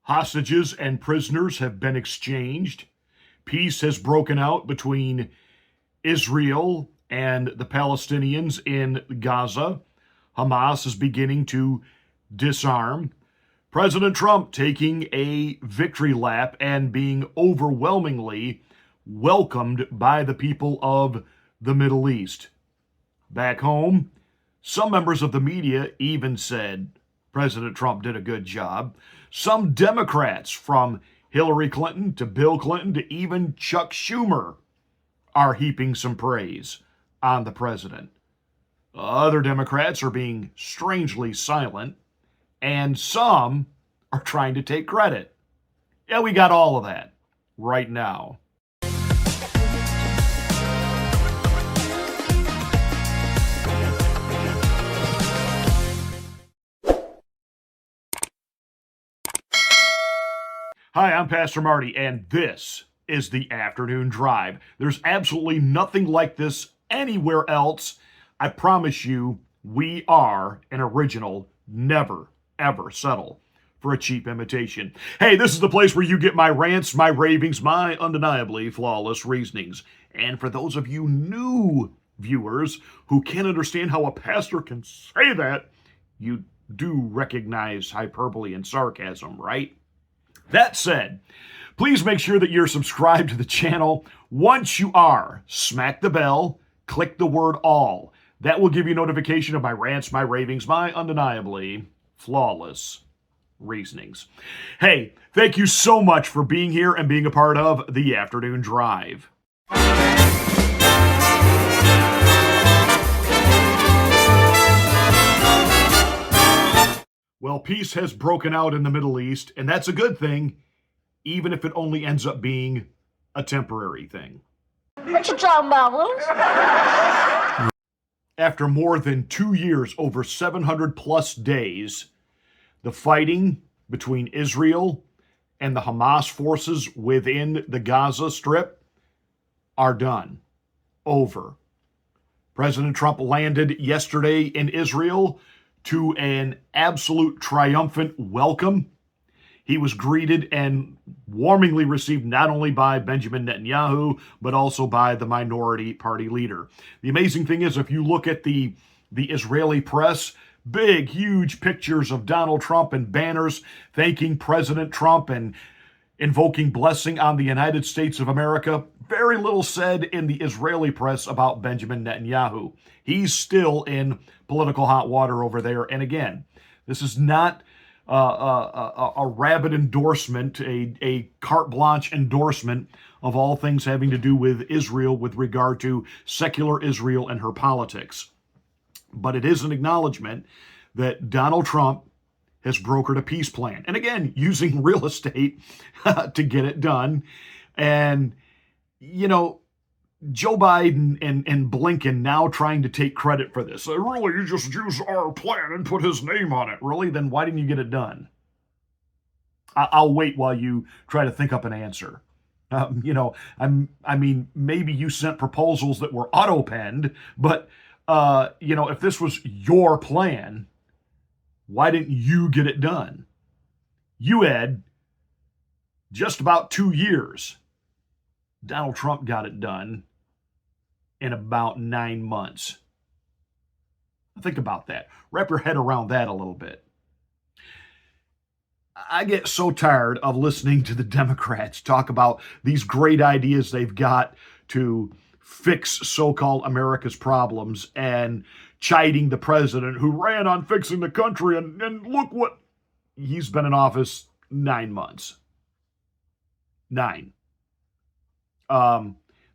Hostages and prisoners have been exchanged. Peace has broken out between Israel and the Palestinians in Gaza. Hamas is beginning to disarm. President Trump taking a victory lap and being overwhelmingly welcomed by the people of the Middle East. Back home, some members of the media even said President Trump did a good job. Some Democrats, from Hillary Clinton to Bill Clinton to even Chuck Schumer, are heaping some praise on the president. Other Democrats are being strangely silent, and some are trying to take credit. Yeah, we got all of that right now. Hi, I'm Pastor Marty, and this is the Afternoon Drive. There's absolutely nothing like this anywhere else. I promise you, we are an original. Never, ever settle for a cheap imitation. Hey, this is the place where you get my rants, my ravings, my undeniably flawless reasonings. And for those of you new viewers who can't understand how a pastor can say that, you do recognize hyperbole and sarcasm, right? That said, please make sure that you're subscribed to the channel. Once you are, smack the bell, click the word all. That will give you notification of my rants, my ravings, my undeniably flawless reasonings. Hey, thank you so much for being here and being a part of the Afternoon Drive. Well, peace has broken out in the Middle East, and that's a good thing, even if it only ends up being a temporary thing. What you talking about, Willis? After more than 2 years, over 700 plus days, the fighting between Israel and the Hamas forces within the Gaza Strip are done. Over. President Trump landed yesterday in Israel to an absolute triumphant welcome. He was greeted and warmly received not only by Benjamin Netanyahu, but also by the minority party leader. The amazing thing is, if you look at the Israeli press, big, huge pictures of Donald Trump and banners thanking President Trump and invoking blessing on the United States of America. Very little said in the Israeli press about Benjamin Netanyahu. He's still in political hot water over there. And again, this is not a rabid endorsement, a carte blanche endorsement of all things having to do with Israel with regard to secular Israel and her politics. But it is an acknowledgement that Donald Trump has brokered a peace plan. And again, using real estate to get it done. And, you know, Joe Biden and Blinken now trying to take credit for this. Really, you just use our plan and put his name on it. Really? Then why didn't you get it done? I'll wait while you try to think up an answer. I mean, maybe you sent proposals that were auto-penned, but, if this was your plan, why didn't you get it done? You had just about 2 years. Donald Trump got it done in about 9 months. Think about that. Wrap your head around that a little bit. I get so tired of listening to the Democrats talk about these great ideas they've got to fix so-called America's problems and chiding the president who ran on fixing the country, and look what he's been in office 9 months. 9.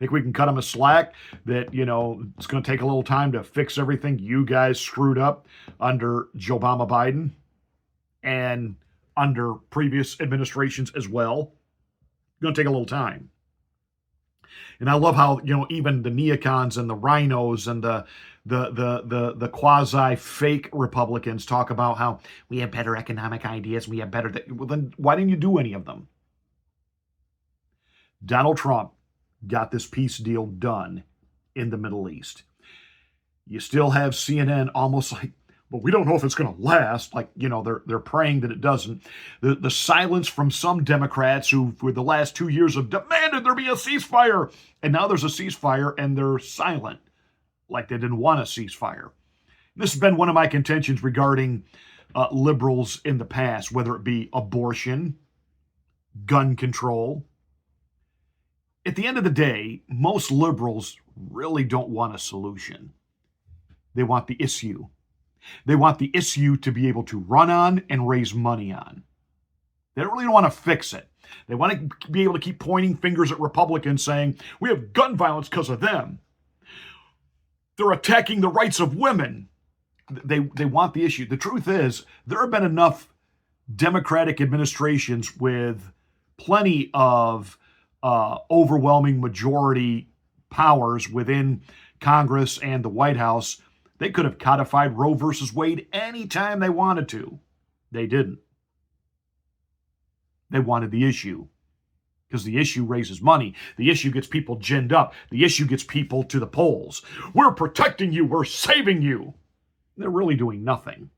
Think we can cut him a slack that, it's going to take a little time to fix everything you guys screwed up under Joe Biden and under previous administrations as well. It's going to take a little time. And I love how, even the neocons and the rhinos and the quasi-fake Republicans talk about how we have better economic ideas, we have better... Well, then why didn't you do any of them? Donald Trump got this peace deal done in the Middle East. You still have CNN almost like but we don't know if it's going to last. Like, they're praying that it doesn't. The silence from some Democrats who, for the last 2 years, have demanded there be a ceasefire, and now there's a ceasefire, and they're silent, like they didn't want a ceasefire. This has been one of my contentions regarding liberals in the past, whether it be abortion, gun control. At the end of the day, most liberals really don't want a solution. They want the issue. They want the issue to be able to run on and raise money on. They don't really want to fix it. They want to be able to keep pointing fingers at Republicans saying, we have gun violence because of them. They're attacking the rights of women. They want the issue. The truth is, there have been enough Democratic administrations with plenty of overwhelming majority powers within Congress and the White House. They could have codified Roe versus Wade anytime they wanted to. They didn't. They wanted the issue because the issue raises money. The issue gets people ginned up. The issue gets people to the polls. We're protecting you. We're saving you. They're really doing nothing.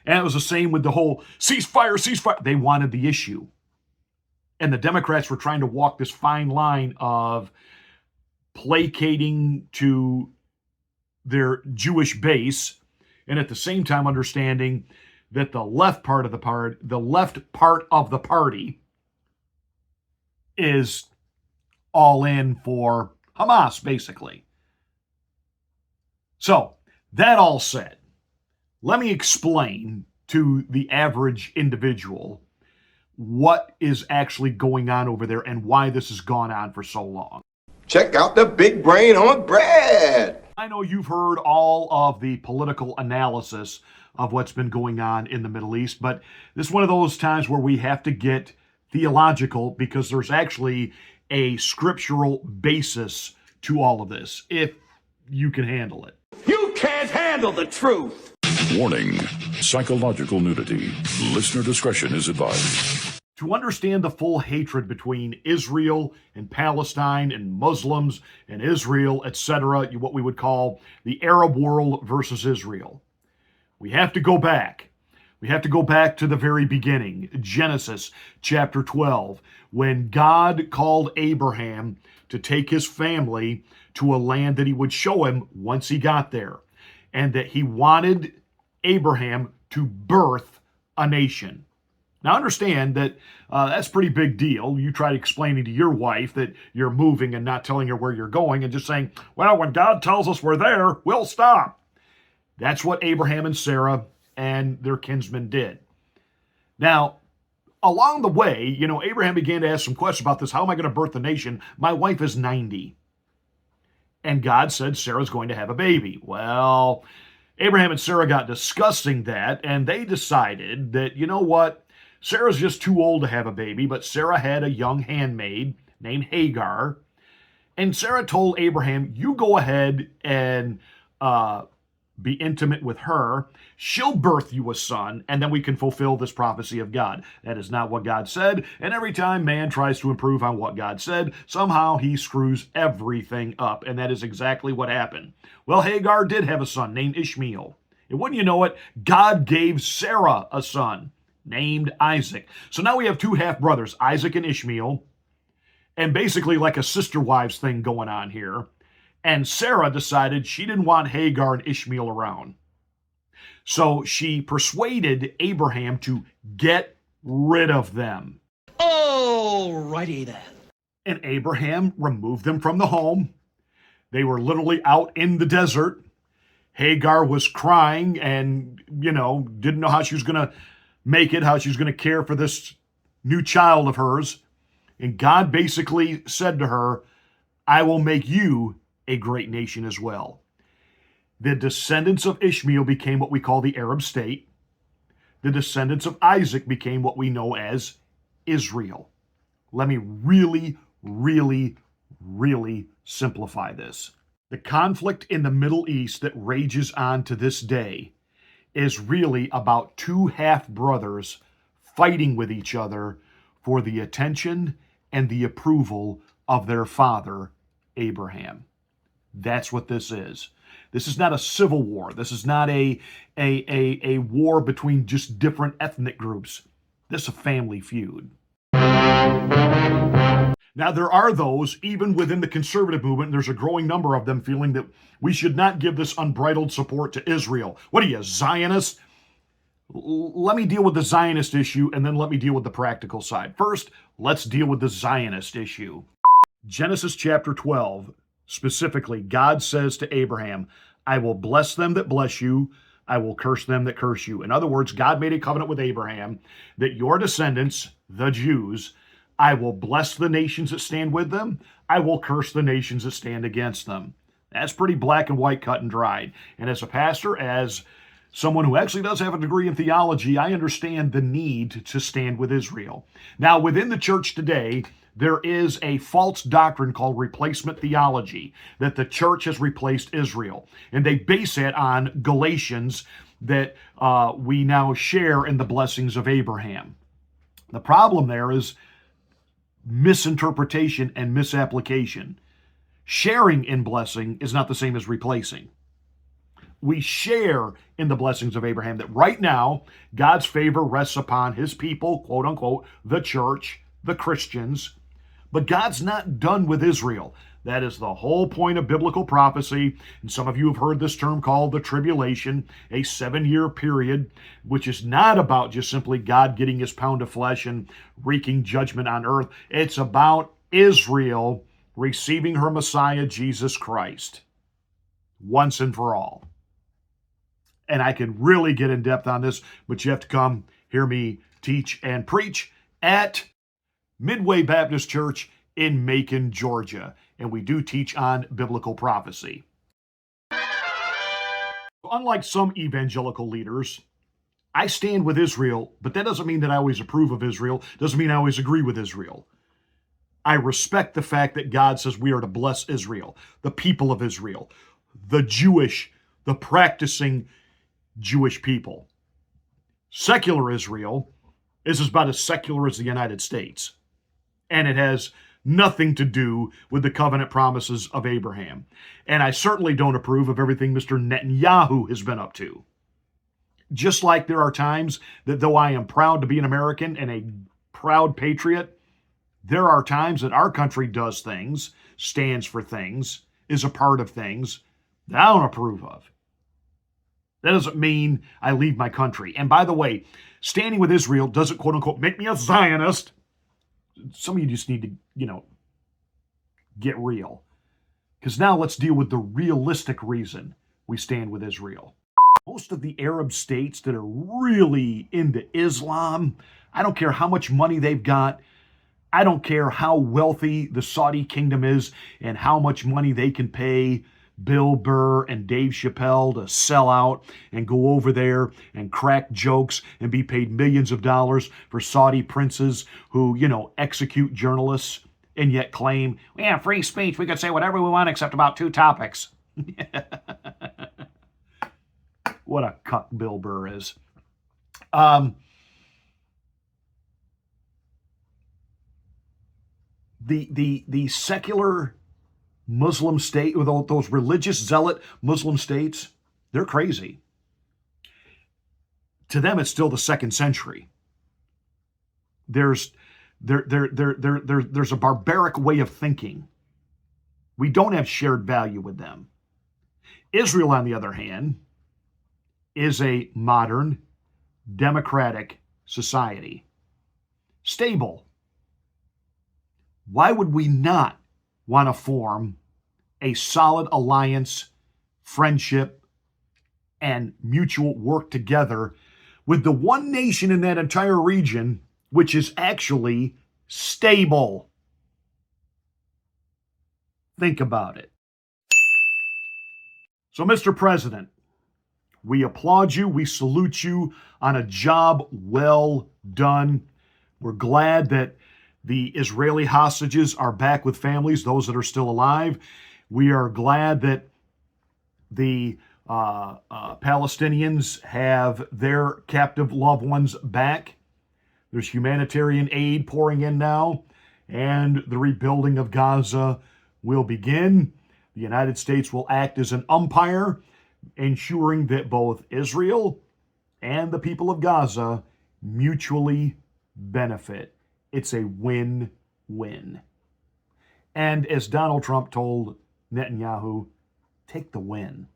And it was the same with the whole ceasefire. They wanted the issue. And the Democrats were trying to walk this fine line of placating to their Jewish base, and at the same time understanding that the left part of the party is all in for Hamas, basically. So, that all said, let me explain to the average individual what is actually going on over there and why this has gone on for so long. Check out the big brain on Brad. I know you've heard all of the political analysis of what's been going on in the Middle East, but this is one of those times where we have to get theological because there's actually a scriptural basis to all of this, if you can handle it. You can't handle the truth. Warning, psychological nudity. Listener discretion is advised. To understand the full hatred between Israel and Palestine and Muslims and Israel, etc., what we would call the Arab world versus Israel, we have to go back. We have to go back to the very beginning, Genesis chapter 12, when God called Abraham to take his family to a land that he would show him once he got there, and that he wanted Abraham to birth a nation. Now understand that that's a pretty big deal. You try explaining to your wife that you're moving and not telling her where you're going and just saying, well, when God tells us we're there, we'll stop. That's what Abraham and Sarah and their kinsmen did. Now, along the way, Abraham began to ask some questions about this. How am I going to birth the nation? My wife is 90. And God said Sarah's going to have a baby. Well, Abraham and Sarah got discussing that, and they decided that, you know what? Sarah's just too old to have a baby, but Sarah had a young handmaid named Hagar. And Sarah told Abraham, you go ahead and be intimate with her. She'll birth you a son, and then we can fulfill this prophecy of God. That is not what God said, and every time man tries to improve on what God said, somehow he screws everything up, and that is exactly what happened. Well, Hagar did have a son named Ishmael. And wouldn't you know it, God gave Sarah a son named Isaac. So now we have two half-brothers, Isaac and Ishmael, and basically like a sister wives thing going on here. And Sarah decided she didn't want Hagar and Ishmael around. So she persuaded Abraham to get rid of them. Alrighty then. And Abraham removed them from the home. They were literally out in the desert. Hagar was crying and, didn't know how she was going to make it, how she was going to care for this new child of hers. And God basically said to her, I will make you a great nation as well. The descendants of Ishmael became what we call the Arab state. The descendants of Isaac became what we know as Israel. Let me really, really, really simplify this. The conflict in the Middle East that rages on to this day is really about two half-brothers fighting with each other for the attention and the approval of their father, Abraham. That's what this is. This is not a civil war. This is not a war between just different ethnic groups. This is a family feud. Now, there are those, even within the conservative movement, there's a growing number of them feeling that we should not give this unbridled support to Israel. What are you, Zionists? Let me deal with the Zionist issue, and then let me deal with the practical side. First, let's deal with the Zionist issue. Genesis chapter 12, specifically, God says to Abraham, I will bless them that bless you, I will curse them that curse you. In other words, God made a covenant with Abraham that your descendants, the Jews, I will bless the nations that stand with them, I will curse the nations that stand against them. That's pretty black and white, cut and dried. And as a pastor, as someone who actually does have a degree in theology, I understand the need to stand with Israel. Now, within the church today, there is a false doctrine called replacement theology, that the church has replaced Israel. And they base it on Galatians, that we now share in the blessings of Abraham. The problem there is misinterpretation and misapplication. Sharing in blessing is not the same as replacing. We share in the blessings of Abraham, that right now God's favor rests upon his people, quote unquote, the church, the Christians. But God's not done with Israel. That is the whole point of biblical prophecy. And some of you have heard this term called the tribulation, a 7-year period, which is not about just simply God getting his pound of flesh and wreaking judgment on earth. It's about Israel receiving her Messiah, Jesus Christ, once and for all. And I can really get in depth on this, but you have to come hear me teach and preach at Midway Baptist Church in Macon, Georgia. And we do teach on biblical prophecy. Unlike some evangelical leaders, I stand with Israel, but that doesn't mean that I always approve of Israel. Doesn't mean I always agree with Israel. I respect the fact that God says we are to bless Israel, the people of Israel, the Jewish, the practicing Jewish people. Secular Israel is about as secular as the United States. And it has nothing to do with the covenant promises of Abraham. And I certainly don't approve of everything Mr. Netanyahu has been up to. Just like there are times that though I am proud to be an American and a proud patriot, there are times that our country does things, stands for things, is a part of things that I don't approve of. That doesn't mean I leave my country. And by the way, standing with Israel doesn't, quote unquote, make me a Zionist. Some of you just need to, get real. Because now let's deal with the realistic reason we stand with Israel. Most of the Arab states that are really into Islam, I don't care how much money they've got, I don't care how wealthy the Saudi kingdom is and how much money they can pay Bill Burr and Dave Chappelle to sell out and go over there and crack jokes and be paid millions of dollars for Saudi princes who, execute journalists and yet claim, we have free speech, we can say whatever we want except about 2 topics. What a cuck Bill Burr is. The secular Muslim state, with all those religious zealot Muslim states, they're crazy. To them, it's still the 2nd century. There's a barbaric way of thinking. We don't have shared value with them. Israel, on the other hand, is a modern, democratic society. Stable. Why would we not want to form a solid alliance, friendship, and mutual work together with the one nation in that entire region which is actually stable? Think about it. So, Mr. President, we applaud you, we salute you on a job well done. We're glad that the Israeli hostages are back with families, those that are still alive. We are glad that the Palestinians have their captive loved ones back. There's humanitarian aid pouring in now, and the rebuilding of Gaza will begin. The United States will act as an umpire, ensuring that both Israel and the people of Gaza mutually benefit. It's a win-win. And as Donald Trump told Netanyahu, take the win.